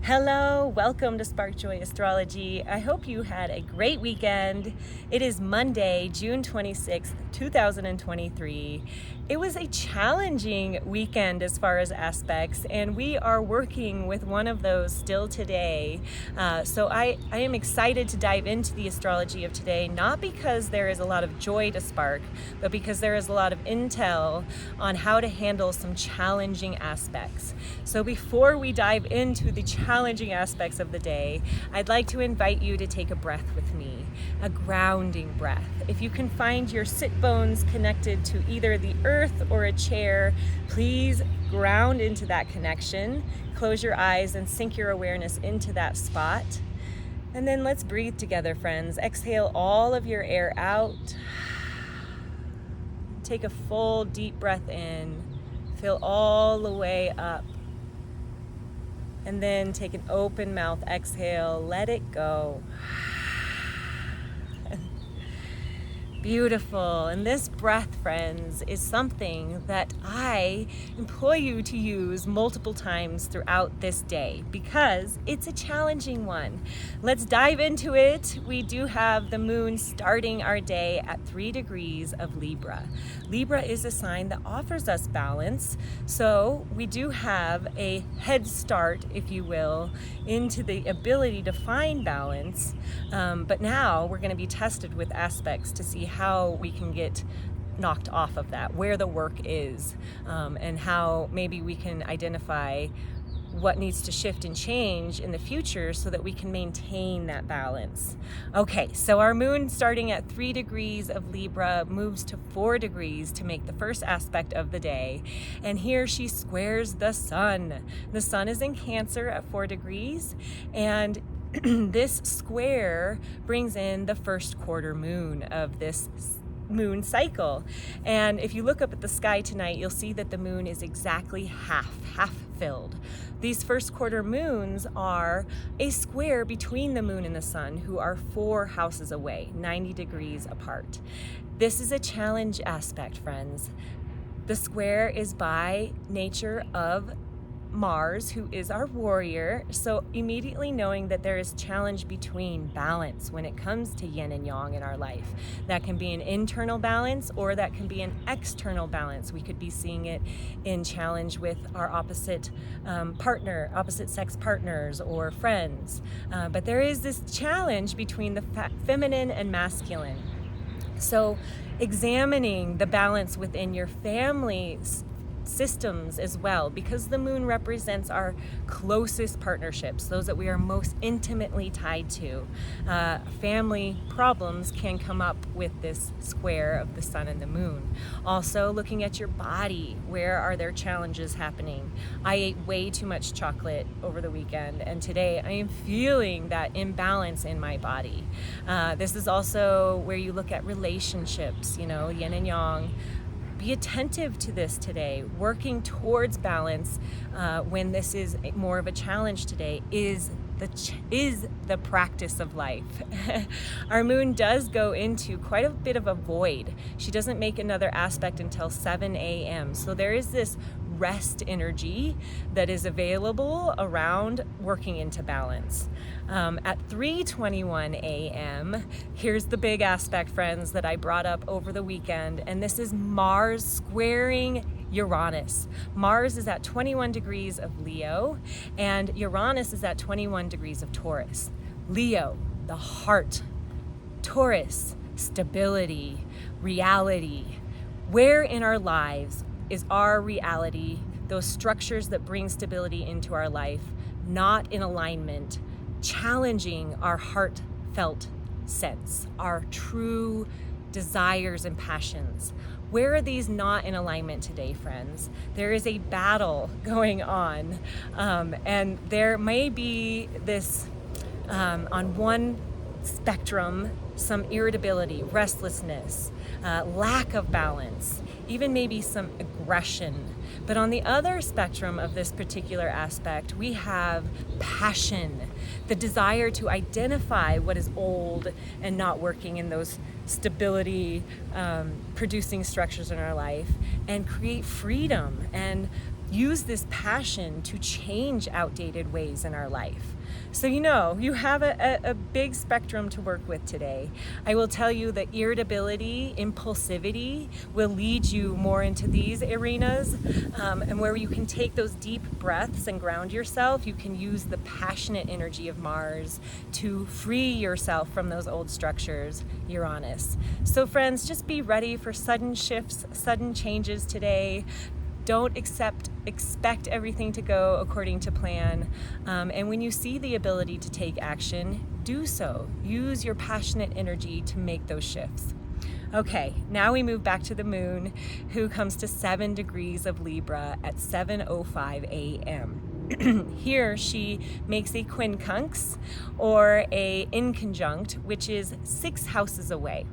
Hello, welcome to Spark Joy Astrology. I hope you had a great weekend. It is Monday, June 26th, 2023. It was a challenging weekend as far as aspects, and we are working with one of those still today. So I am excited to dive into the astrology of today, not because there is a lot of joy to spark, but because there is a lot of intel on how to handle some challenging aspects. So before we dive into the challenging aspects of the day, I'd like to invite you to take a breath with me, a grounding breath. If you can find your sit bones connected to either the earth or a chair, please ground into that connection. Close your eyes and sink your awareness into that spot. And then let's breathe together, friends. Exhale all of your air out. Take a full deep breath in. Fill all the way up. And then take an open mouth exhale, let it go. Beautiful. And this breath, friends, is something that I employ you to use multiple times throughout this day because it's a challenging one. Let's dive into it. We do have the moon starting our day at 3 degrees of Libra. Libra is a sign that offers us balance, so we do have a head start, if you will, into the ability to find balance. But now we're going to be tested with aspects to see how we can get knocked off of that, where the work is, and how maybe we can identify what needs to shift and change in the future so that we can maintain that balance. Okay, so our moon starting at 3 degrees of Libra moves to 4 degrees to make the first aspect of the day. And here she squares the sun. The sun is in Cancer at 4 degrees, and this square brings in the first quarter moon of this moon cycle. And if you look up at the sky tonight, you'll see that the moon is exactly half filled. These first quarter moons are a square between the moon and the sun, who are 4 houses away, 90 degrees apart. This is a challenge aspect, friends. The square is by nature of Mars, who is our warrior, so immediately knowing that there is challenge between balance when it comes to yin and yang in our life. That can be an internal balance or that can be an external balance. We could be seeing it in challenge with our opposite sex partners or friends. But there is this challenge between the feminine and masculine. So examining the balance within your family's systems as well, because the moon represents our closest partnerships, those that we are most intimately tied to. Family problems can come up with this square of the sun and the moon. Also looking at your body, where are there challenges happening? I ate way too much chocolate over the weekend, and today I am feeling that imbalance in my body. This is also where you look at relationships, yin and yang. Be attentive to this today. Working towards balance when this is more of a challenge today is the practice of life. Our moon does go into quite a bit of a void. She doesn't make another aspect until 7 a.m. So there is this rest energy that is available around working into balance. At 3:21 a.m., here's the big aspect, friends, that I brought up over the weekend, and this is Mars squaring Uranus. Mars is at 21 degrees of Leo, and Uranus is at 21 degrees of Taurus. Leo, the heart. Taurus, stability, reality. Where in our lives is our reality, those structures that bring stability into our life, not in alignment, challenging our heartfelt sense, our true desires and passions? Where are these not in alignment today, friends? There is a battle going on, and there may be this, on one spectrum, some irritability, restlessness, lack of balance, even maybe some aggression. But on the other spectrum of this particular aspect, we have passion, the desire to identify what is old and not working in those stability producing structures in our life and create freedom and use this passion to change outdated ways in our life. So you have a big spectrum to work with today. I will tell you that irritability, impulsivity will lead you more into these arenas, and where you can take those deep breaths and ground yourself. You can use the passionate energy of Mars to free yourself from those old structures, Uranus. So friends, just be ready for sudden shifts, sudden changes today. Don't expect everything to go according to plan. And when you see the ability to take action, do so. Use your passionate energy to make those shifts. Okay, now we move back to the moon, who comes to 7 degrees of Libra at 7:05 a.m. Here she makes a quincunx, or a inconjunct, which is 6 houses away.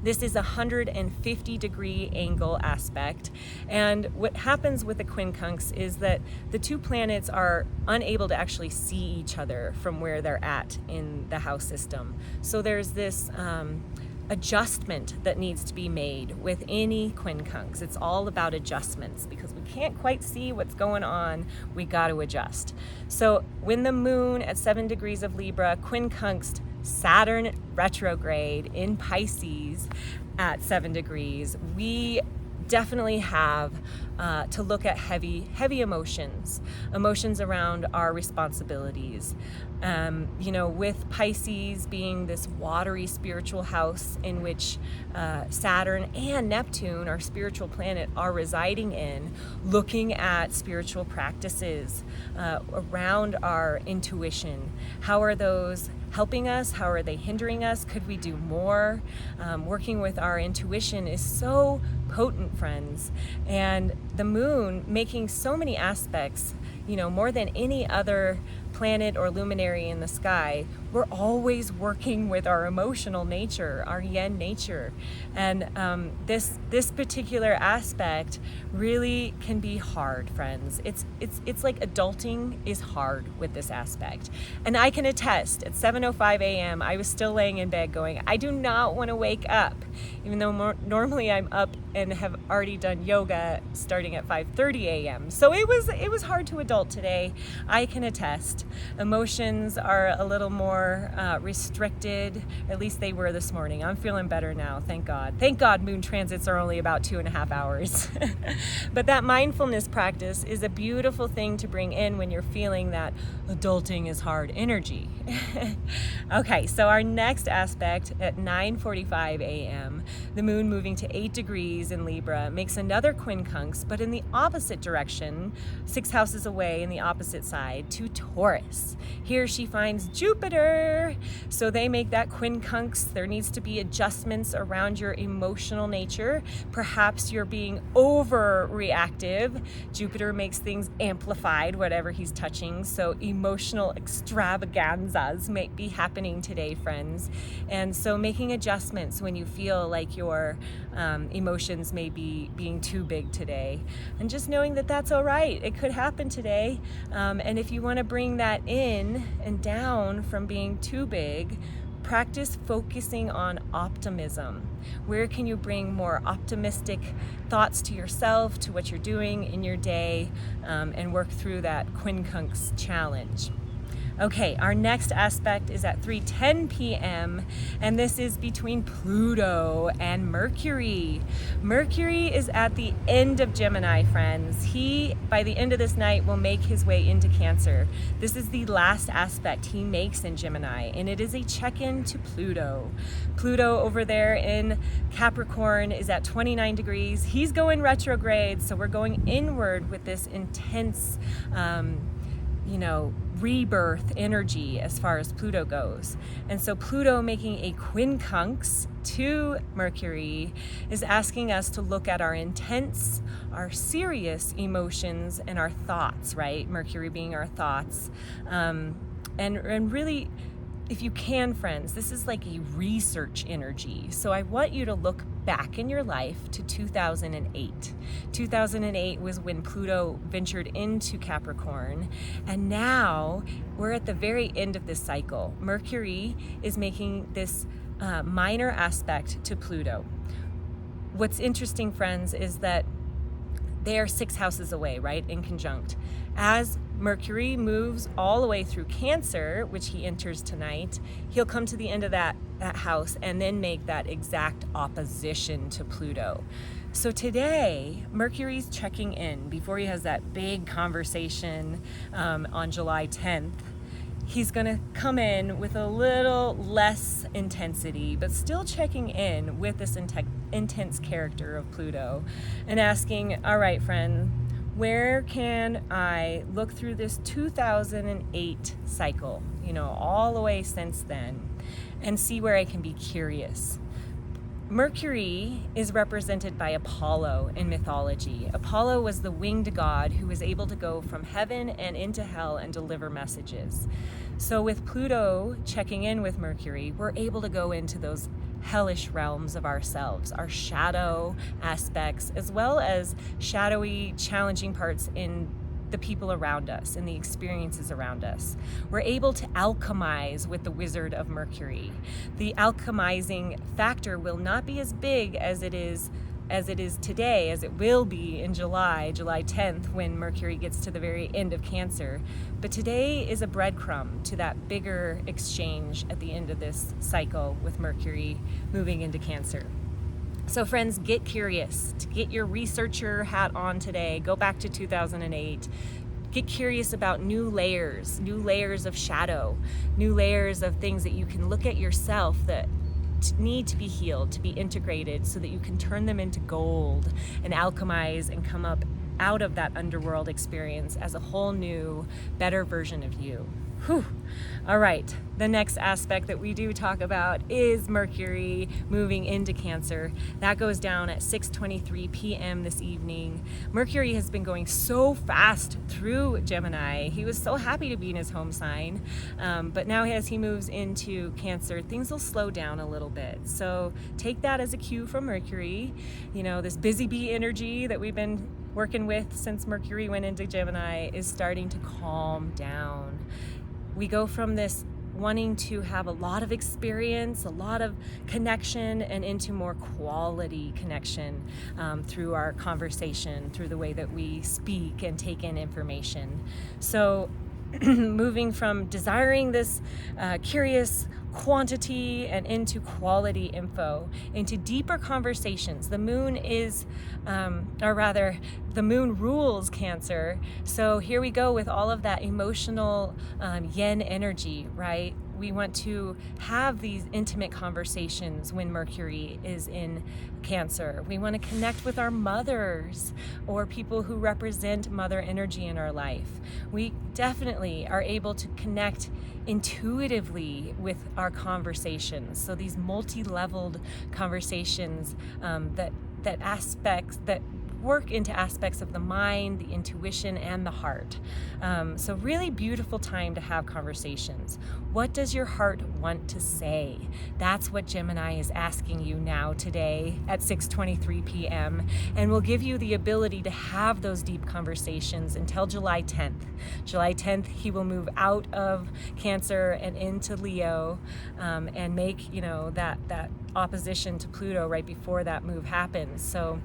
This is a 150-degree angle aspect. And what happens with a quincunx is that the two planets are unable to actually see each other from where they're at in the house system. So there's this adjustment that needs to be made with any quincunx. It's all about adjustments, because we can't quite see what's going on. We got to adjust. So when the moon at 7 degrees of Libra quincunxed Saturn retrograde in Pisces at 7 degrees, we definitely have to look at heavy emotions around our responsibilities. With Pisces being this watery spiritual house in which Saturn and Neptune, our spiritual planet, are residing in, looking at spiritual practices around our intuition. How are those helping us? How are they hindering us? Could we do more? Working with our intuition is so potent, friends. And the moon making so many aspects, more than any other planet or luminary in the sky, we're always working with our emotional nature, our yin nature. And this particular aspect really can be hard, friends. It's like adulting is hard with this aspect. And I can attest, at 7:05 a.m., I was still laying in bed going, I do not want to wake up, even though normally I'm up and have already done yoga starting at 5:30 a.m. So it was hard to adult today. I can attest. Emotions are a little more restricted. At least they were this morning. I'm feeling better now, thank God. Thank God moon transits are only about 2.5 hours. But that mindfulness practice is a beautiful thing to bring in when you're feeling that adulting is hard energy. Okay, so our next aspect at 9:45 a.m., the moon moving to 8 degrees in Libra makes another quincunx, but in the opposite direction, 6 houses away in the opposite side, to Taurus. Here she finds Jupiter. So they make that quincunx. There needs to be adjustments around your emotional nature. Perhaps you're being overreactive. Jupiter makes things amplified, whatever he's touching. So emotional extravaganzas might be happening today, friends. And so making adjustments when you feel like your emotions may be being too big today. And just knowing that that's all right. It could happen today. And if you want to bring that in and down from being too big, practice focusing on optimism. Where can you bring more optimistic thoughts to yourself, to what you're doing in your day, and work through that quincunx challenge? Okay, our next aspect is at 3:10 p.m. and this is between Pluto and Mercury. Mercury is at the end of Gemini, friends. He, by the end of this night, will make his way into Cancer. This is the last aspect he makes in Gemini, and it is a check-in to Pluto. Pluto over there in Capricorn is at 29 degrees. He's going retrograde, so we're going inward with this intense rebirth energy as far as Pluto goes. And so Pluto making a quincunx to Mercury is asking us to look at our intense, our serious emotions and our thoughts, right? Mercury being our thoughts. And really, if you can, friends, this is like a research energy. So I want you to look back in your life to 2008. 2008 was when Pluto ventured into Capricorn, and now we're at the very end of this cycle. Mercury is making this minor aspect to Pluto. What's interesting, friends, is that they are 6 houses away, right, in conjunct. As Mercury moves all the way through Cancer, which he enters tonight, he'll come to the end of that house and then make that exact opposition to Pluto. So today, Mercury's checking in before he has that big conversation on July 10th. He's going to come in with a little less intensity, but still checking in with this intense character of Pluto and asking, all right, friend, where can I look through this 2008 cycle, all the way since then, and see where I can be curious? Mercury is represented by Apollo in mythology. Apollo was the winged god who was able to go from heaven and into hell and deliver messages. So with Pluto checking in with Mercury, we're able to go into those hellish realms of ourselves, our shadow aspects, as well as shadowy, challenging parts in the people around us and the experiences around us. We're able to alchemize with the wizard of Mercury. The alchemizing factor will not be as big as it is today, as it will be in July 10th, when Mercury gets to the very end of Cancer. But today is a breadcrumb to that bigger exchange at the end of this cycle with Mercury moving into Cancer. So friends, get curious. Get your researcher hat on today. Go back to 2008. Get curious about new layers of shadow, new layers of things that you can look at yourself that need to be healed, to be integrated, so that you can turn them into gold and alchemize and come up out of that underworld experience as a whole new, better version of you. Whew. All right, the next aspect that we do talk about is Mercury moving into Cancer. That goes down at 6:23 p.m. this evening. Mercury has been going so fast through Gemini. He was so happy to be in his home sign, but now as he moves into Cancer, things will slow down a little bit. So take that as a cue from Mercury. This busy bee energy that we've been working with since Mercury went into Gemini is starting to calm down. We go from this wanting to have a lot of experience, a lot of connection, and into more quality connection through our conversation, through the way that we speak and take in information. So moving from desiring this curious quantity and into quality info, into deeper conversations. The moon is, the moon rules Cancer. So here we go with all of that emotional yin energy, right? We want to have these intimate conversations when Mercury is in Cancer. We want to connect with our mothers or people who represent mother energy in our life. We definitely are able to connect intuitively with our conversations. So these multi-leveled conversations that work into aspects of the mind, the intuition, and the heart. So really beautiful time to have conversations. What does your heart want to say? That's what Gemini is asking you now today at 6:23 p.m. and will give you the ability to have those deep conversations until July 10th. July 10th, he will move out of Cancer and into Leo and make, that opposition to Pluto right before that move happens. So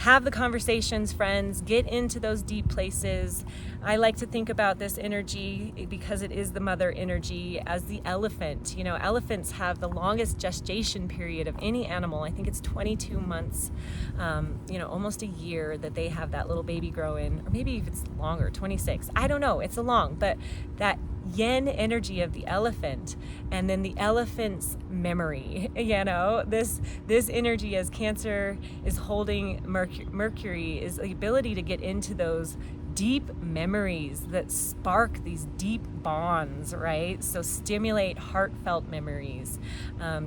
have the conversations, friends. Get into those deep places. I like to think about this energy, because it is the mother energy, as the elephant. Elephants have the longest gestation period of any animal. I think it's 22 months, almost a year that they have that little baby grow in, or maybe if it's longer, 26. I don't know. It's a long, but that yin energy of the elephant, and then the elephant's memory, this energy as Cancer is holding Mercury is the ability to get into those deep memories that spark these deep bonds, right? So stimulate heartfelt memories,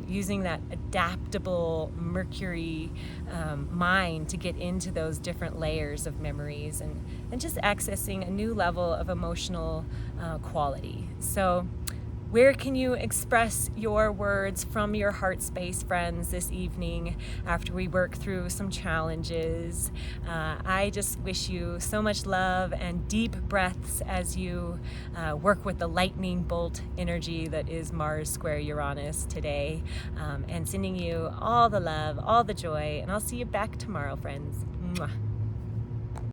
using that adaptable Mercury mind to get into those different layers of memories and just accessing a new level of emotional quality. So where can you express your words from your heart space, friends, this evening after we work through some challenges? I just wish you so much love and deep breaths as you work with the lightning bolt energy that is Mars square Uranus today, and sending you all the love, all the joy, and I'll see you back tomorrow, friends. Mwah.